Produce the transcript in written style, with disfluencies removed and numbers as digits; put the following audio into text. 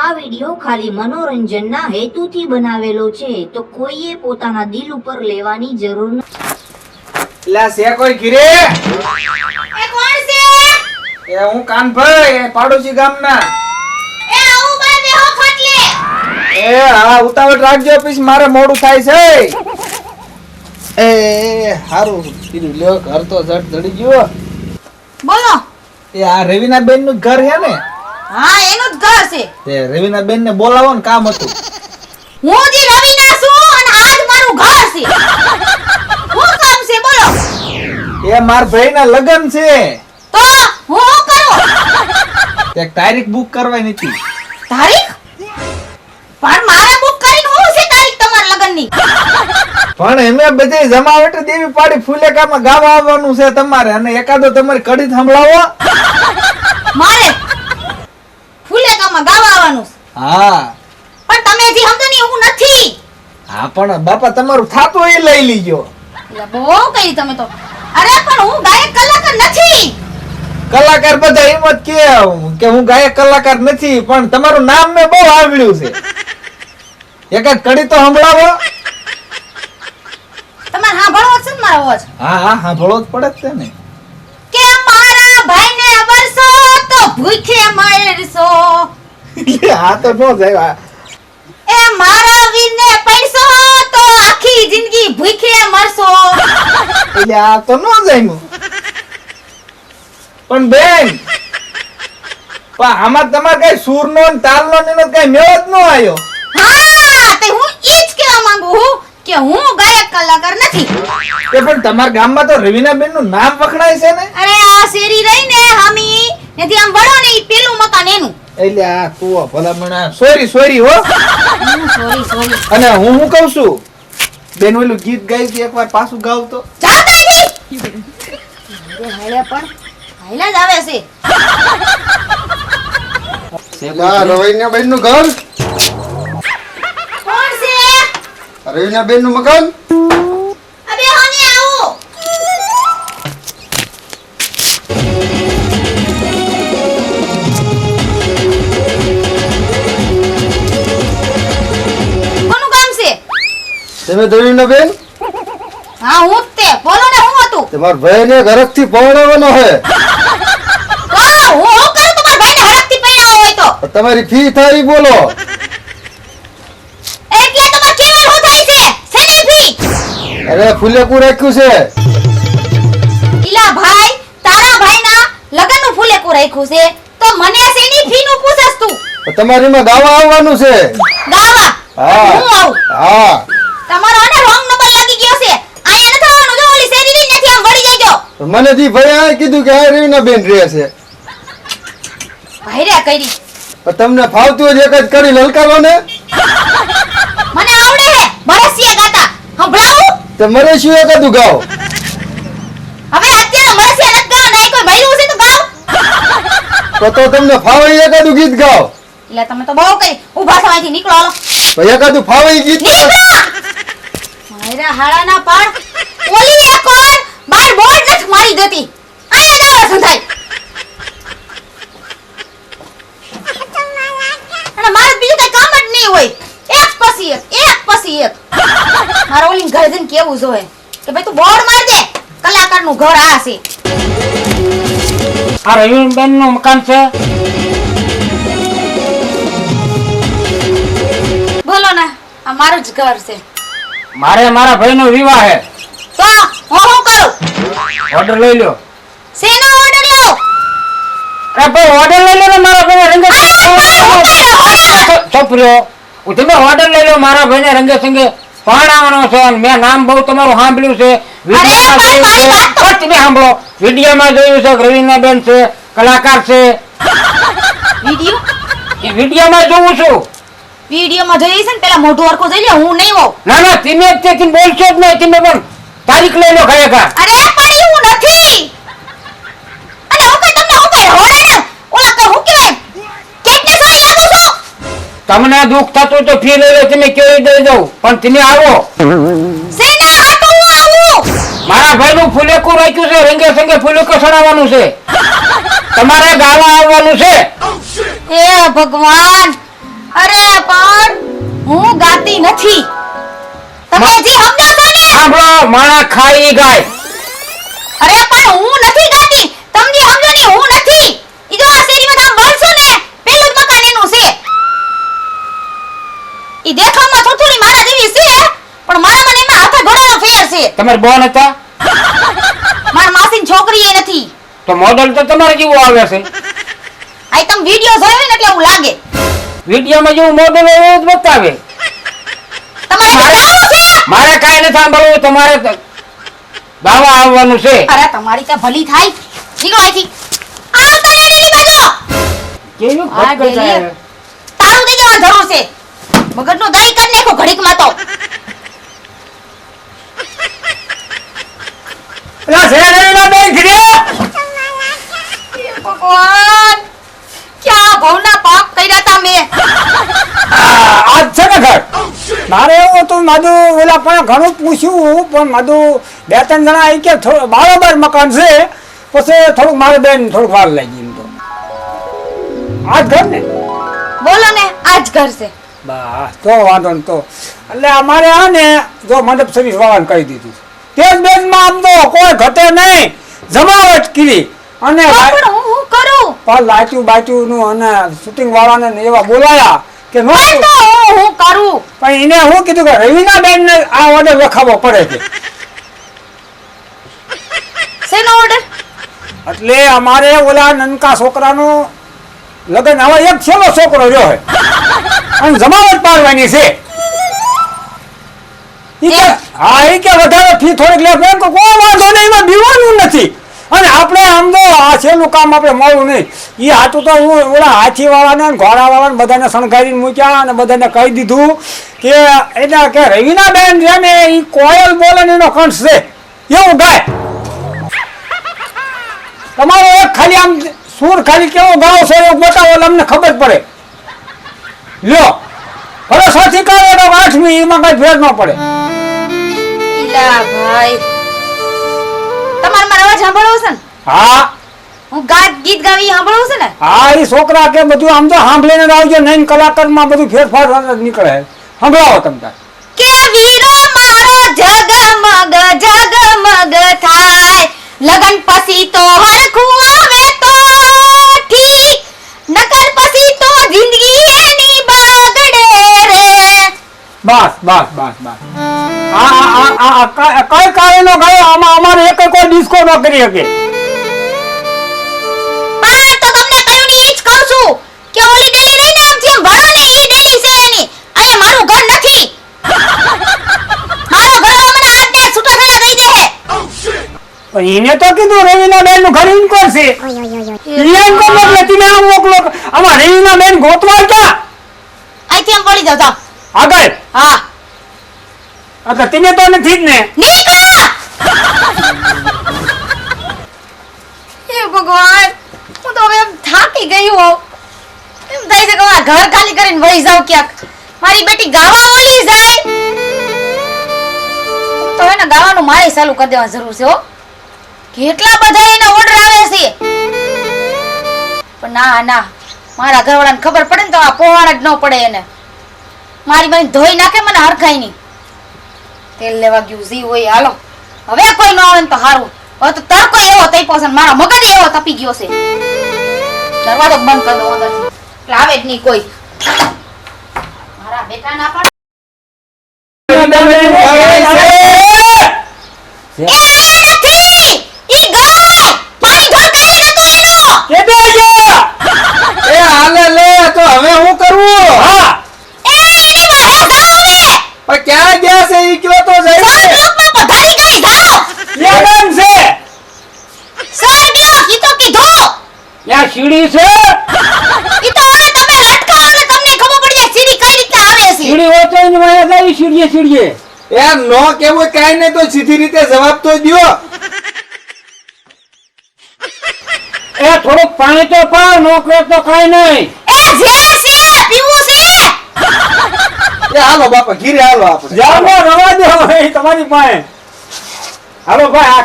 આ વિડિયો ખાલી મનોરંજનના હેતુથી બનાવેલો છે તો કોઈએ પોતાના દિલ ઉપર લેવાની જરૂર નથી। લા સે કોઈ ઘીરે એ કોણ છે? એ હું કાનભાઈ એ પાડોશી ગામના। એ આવું બા બેહો ખટલે। એ હા ઉતાવળ રાખજો પછી મારે મોડું થાય છે। એ હારું કીધું લ્યો ઘર તો જટ જડી ગયો। બોલો। એ આ રવિના બેન નું ઘર હે ને? હા એનું જ ઘર છે। તે રવિના બેન ને બોલાવો ને કામ હતું। હું જી રવિના છું અને આજ મારું ઘર છે। હું કામ છે બોલો। એ માર ભાઈના લગન છે તો હું કરું? એક તારીખ બુક કરવાની હતી। તારીખ? પણ મારે બુક કરીને હું છે તારીખ તમારા લગનની? પણ એમે બધે જમાવટ દેવી પાડી ફૂલેકામાં ગાવા આવવાનું છે તમારે અને એકાદો તમારી કડી સંભળાવો। મારે ફૂલેકામાં ગાવા આવવાનું છે? હા પણ તમે જી સમજો ની હું નથી। હા પણ બાપા તમારું થાતું એ લઈ લીજો। એટલે બહુ કહી તમે તો। અરે પણ હું ગાયક કલાકાર નથી। કલાકાર બધા એમ જ કે હું ગાયક કલાકાર નથી પણ તમારું નામ મેં બહુ આવડ્યું છે। એકાદ કડી તો સંભળાવો। તમારે સાંભળવો છે ને મારો અવાજ? હા હા સાંભળવો જ પડે જ છે ને। કે મારા ભાઈને અવરસો તો ભૂખે મરસો। હા તો નો જાય। એ મારા વીરને પૈસો તો આખી જિંદગી ભૂખે મરસો। એટલે આ તો નો જાય। પણ બેન પણ આમાં તમારે કઈ સૂરનો ને તાલનો ને એનો કઈ મેળ જ નો આવ્યો। હા તે હું ઈ જ કહેવા માંગુ છું કે હું ગાયક કલાકાર નથી। એ પણ તમારા ગામમાં તો રવિનાબેન નું નામ વખણાય છે ને? અરે આ શેરી રહી ને હામી નથી આમ વળો ને ઈ પેલું મકાન એનું। એટલે આ તું ભલામણા સોરી હો। સોરી અને હું કહું છું બેન ઓલું ગીત ગાઈ છે એકવાર પાછું ગાવ તો। જાતા જી હાલે પણ હાઈલા જ આવે છે। રવિના બેન નું ઘર, કોણ છે? રવિના બેન નું મકાન। અબે હોને આવો। કોનું કામ છે? તમે રવિના બેન હા હું જ તે બોલો ને હું હતું? તમારા ભાઈ ને ઘરક થી પહોંચાડવાનો હે। તો હું કરું તમારા ભાઈને હડકથી પૈણા હોય તો? તમારી ફી થાય ઈ બોલો। એટલે તમાર કેવલ હું થાય છે? શેની ફી? અરે ફૂલેકું રાખ્યું છે। ઈલા ભાઈ તારા ભાઈના લગનનું ફૂલેકું રાખ્યું છે તો મને શેની ફીનું પૂછસ તું? તમારીમાં ગાવા આવવાનું છે। ગાવા? હા હું આવું? હા તમારો આને રોંગ નંબર લાગી ગયો છે। આયા ન થવાનું જો ઓલી શેરી રહી નથી આમ વળી જઈજો। મને જી ભાઈ આ કીધું કે આ રવિના બેન રહે છે। ભાઈરા કરી પણ તમને ફાવતું હોય એક જ કરી લલકારો ને। મને આવડે હે મરસિયા ગાતા સંભળાવું? તે મરે શું એકાદું ગાવ। હવે અત્યારે મરસિયા નથી ગાવ નહીં કોઈ મર્યું છે તો ગાવ। તો તમને ફાવે ઈ એકાદું ગીત ગાવ। એટલે તમે તો બહુ કરી ઊભા થવાથી નીકળો હાલો। ભાઈ એકાદું ફાવે ઈ ગીત નીકળો મારા હાડાના પાડ ઓલી એક ઓર બાર બોર્ડ નથી મારી દેતી આયા જાવ સંધાઈ અને મારે બીજું કઈ કામ જ નહીં હોય એક પછી એક મારા ઓલી ઘર જઈને કેવું જોઈએ કે ભાઈ તું બોર્ડ માર દે કલાકારનું ઘર આ છે। આ રવિબેન નું મકાન છે? બોલો ને આ મારું જ ઘર છે। મારે મારા ભાઈનો વિવાહ છે, તો હું શું કરું? ઓર્ડર લઈ લ્યો। શેનો ઓર્ડર લો? અરે ભાઈ ઓર્ડર લઈ લો ને મારા ભાઈને રંગે છોપર્યો તમે ઓર્ડર લઈ લો મારા ભાઈને રંગે સંગે પરણાવવાનો છે અને મેં નામ બહુ તમારું સાંભળ્યું છે વિડીયોમાં જોયું છે તમે સાંભળો વિડીયોમાં જોયું છે રવિનાબેન છે કલાકાર છે વિડિયો એ વિડીયોમાં જોઉં છું। વિડિયોમાં જોઈ છે ને પેલા મોઢું હરખું જોઈ લે હું નહીં હોઉં। ના ના તમે તેથી બોલશો જ નહીં તમે પણ તારીખ લઈ લો ખરેખર। અરે પણ એવું નથી અને હું કઈ તમને હું કઈ હોડે ને ઓલા તો હું કહેવાય કેટલે સારી લાગુ છું। તમને દુઃખ થતું તો ફી લઈ લો તમે કેવી દઈ દઉં પણ તમે આવો સેના હાટુ હું આવું? મારા ભાઈનું ફૂલેકું રાખ્યું છે રંગે સંગે ફૂલેકું સડાવવાનું છે તમારે ગાવા આવવાનું છે। હે ભગવાન અરે પણ હું ગાતી નથી. તમે જે સમજો છો ને. સાંભળો, માણા ખાઈ ગાય. અરે પણ હું નથી ગાતી. તમે જે સમજો ને હું નથી. ઈ જો આ શેરીમાં આમ વળશો ને પેલું જ મકાન એનું છે. ઈ દેખાવમાં થોડી મારા જેવી છે પણ મારા મને એમાં હાથે ઘોડાનો ફેર છે. તમારે બોન હતા મારા માસીની છોકરી એ નથી. તો મોડલ તો તમારે જેવું આવે છે. આ તમે વિડિયો જોયો ને એટલે એવું લાગે. વિડીયોમાં જેવું મોડલ હોય એવું જ બતાવે. તમારે ગાવાનું છે. મારે કાંઈ નથી સાંભળવું, તમારે ગાવા આવવાનું છે. અરે તમારી તો ભલી થાય. નીકળો અહીંથી. આવતા રેડીની બાજુ. કેવું આ ભટકતા ડેલીએ. આવે. તારું દઈ દેવા જરૂર છે. મગજનું દહીં કરી નાખો ઘડીકમાં તો. એલા શેરડીના બેન ખીર્યા. ભગવાન ક્યાં ભવના પાપ કર્યા તા મેં. આજ છે ને ઘર મારે એવું હતું માધુ ઓલા પણ ઘણું પૂછ્યું પણ માધુ 2-3 જણા આવી કે બરાબર મકાન છે પછી થોડુંક મારે બેન થોડુંક વાર લાગી એમ તો આજ ઘર ને બોલો ને આજ ઘર છે. બસ તો વાંધો ને તો એટલે અમારે આ ને જો મંડપ સર્વિસ વાળાને કહી દીધું તે જ બેનમાં આમ તો કોઈ ઘટે નહીં જમાવટ કરી અને તો પણ હું કરું. પણ લાચ્યું બાચ્યું નું અને શૂટિંગ વાળાને ને એવા બોલાયા કે નો પણ તો હું કરું. પણ એને હું કીધું કે રવિના બેન ને આ ઓર્ડર લખાવવો પડે છે શેનો ઓર્ડર? એટલે અમારે ઓલા નનકા છોકરાનો લગ્ન હવે એક છેલ્લો છોકરો રહ્યો છે અને જમાવટ પાડવાની છે ઈ કે હા ઈ કે વધારે ફી થોડીક લે બેન કોઈ વાંધો નહીં એમાં બીવાનું નથી અને આપણે આમ તો આ છેલ્લું કામ આપણે મળવું નહીં એ હાથું તો હું ઓલા હાથી વાળાને ઘોડા વાળાને બધાને શણગારીને મૂક્યા અને બધાને કહી દીધું કે એના કે રવિના બેન છે ને એ કોયલ બોલે ને એનો કંઠ છે એવું ગાય તમારો એક ખાલી આમ સુર ખાલી કેવો ગાવ છે એવું બતાવો એટલે અમને ખબર પડે લ્યો ભલે સાથી કાઢો તો 8મી એમાં કઈ ફેર ન પડે ઈલા ભાઈ તમારે મારો અવાજ સાંભળવો છે ને? હા હું ગીત ગાવી સાંભળવું છે ને? હા એ છોકરા કે બધું આમ તો સાંભળીને જ આવજો નહીં કલાકારમાં બધું ફેરફાર નીકળે સંભળાવો તમે તાર કે વીરો મારો જગમગ જગમગ થાય લગન પછી તો હરખું આવે તો ઠીક નકર પછી તો જિંદગી એની બગડે રે. બસ બસ બસ બસ કઈ કાળીનો ગયો આમાં અમારે એક કોઈ ડિસ્કો ન કરી શકે પણ તો તમને કયું ની ઈ જ કહું છું કે ઓલી ડેલી રહીને આમ જેમ ભણો ને ઈ ડેલી છે એની. અહીંયા મારું ઘર નથી. મારો ઘર મને આજને છૂટા થયા દઈ દે. પણ એને તો કીધું રવિના બેન નું ઘર ઇન્કોર છે ઇન્કોર એટલે તમે આમ મોકલો આમાં રવિના બેન ગોતવા ક્યાં અહીંથી આમ પડી જાવ જાવ. આગળ હા એટલે તમે તો નથી જ ને નીકળો. હે ભગવાન હું તો હવે થાકી ગઈ હું. એમ થાય છે કે આ ઘર ખાલી કરીને વહી જાવ ક્યાંક. મારી બેટી ગાવા ઓલી જાય તો એને ગાવાનું મારે ચાલુ કરી દેવાની જરૂર છે હો. કેટલા બધા એને ઓર્ડર આવે છે પણ ના ના મારા ઘરવાળાને ખબર પડે ને તો આ પોવાણ જ ન પડે એને. મારી બની ધોઈ નાખે મને હરખાઈ નહીં. તેલ લેવા ગયું જી હોય હાલો હવે કોઈ ન આવે ને તો સારું. હવે તો તડકો એવો તઈ પહોંચે મારા મગજ એવો તપી ગયો છે. દરવાજો બંધ કરી દો અંદરથી એટલે આવે જ નહીં કોઈ. મારા બેટા ના પણ એ આયા નથી. ઈ ગાય પાણી ઢોળકાઈ નતો એનો. કેતો આયા એ હાલે લે તો હવે હું કરવું હા એ એની વાહે જાઓ હવે. પણ ક્યાં ગયા છે ઈ કયો તો જઈ સ્વર્ગલોકમાં પધારી ગઈ જાઓ. યગન છે સ્વર્ગલોક ઈ તો કીધું. ત્યાં સીડી છે. ઈ તો હવે તમે લટકાવો ને તમને ખબર પડી જાય સીડી કઈ રીતે આવે છે. સીડી હોય તો એની વાંહે જાય સીડીએ સીડીએ. એ નો કેવું કાઈ નહીં તો સીધી રીતે જવાબ તો દ્યો એ થોડુંક પાણી તો પાવ નોકરો તો કાંઈ નહીં. એ જે છે પીવું છે. એ હાલો બાપા ઘીરે હાલો આપણે જાઓ રવા દો તમારી પાસે હાલો ભાઈ આ